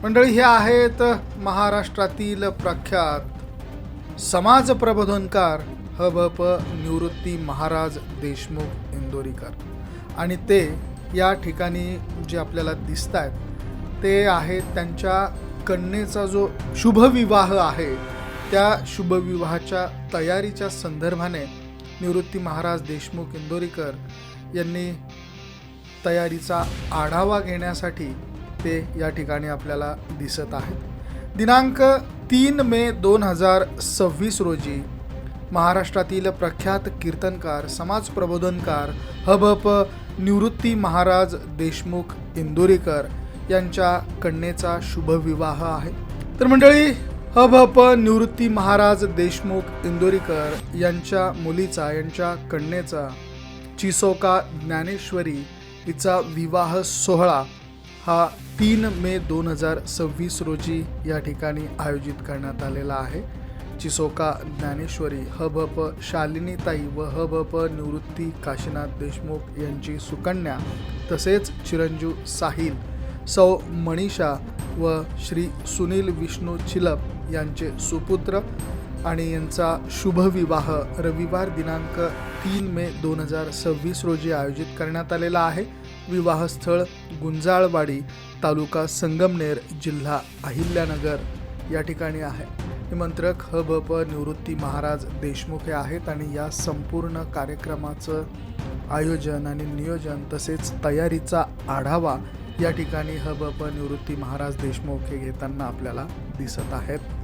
मंडळी, हे आहेत महाराष्ट्रातील प्रख्यात समाज प्रबोधनकार हभप निवृत्ती महाराज देशमुख इंदोरीकर. आणि ते या ठिकाणी जे आपल्याला दिसत आहेत ते आहेत त्यांच्या कन्येचा जो शुभविवाह आहे त्या शुभविवाहाच्या तयारीच्या संदर्भाने निवृत्ती महाराज देशमुख इंदोरीकर यांनी तयारीचा आढावा घेण्यासाठी ते या ठिकाणी आपल्याला दिसत आहेत. दिनांक 3 मे 2026 रोजी महाराष्ट्रातील प्रख्यात कीर्तनकार समाज प्रबोधनकार हभप निवृत्ती महाराज देशमुख इंदोरीकर यांच्या कन्येचा शुभविवाह आहे. तर मंडळी, हभप निवृत्ती महाराज देशमुख इंदोरीकर यांच्या मुलीचा यांच्या कन्येचा चिसोका ज्ञानेश्वरी हिचा विवाह सोहळा हा 3 मे 2026 रोजी या ठिकाणी आयोजित करण्यात आलेला आहे. चिसोका ज्ञानेश्वरी हभप शालिनीताई व हभप निवृत्ती काशीनाथ देशमुख यांची सुकन्या, तसेच चिरंजीव साहिल, सौ मनीषा व श्री सुनील विष्णू चिलप यांचे सुपुत्र आणि यांचा शुभविवाह रविवार दिनांक 3 मे 2026 रोजी आयोजित करण्यात आलेला आहे. विवाहस्थळ गुंजाळवाडी, तालुका संगमनेर, जिल्हा अहिल्यानगर या ठिकाणी आहे. निमंत्रक हभप निवृत्ती महाराज देशमुख हे आहेत आणि या संपूर्ण कार्यक्रमाचं आयोजन आणि नियोजन तसेच तयारीचा आढावा या ठिकाणी हभप निवृत्ती महाराज देशमुख हे घेताना आपल्याला दिसत आहेत.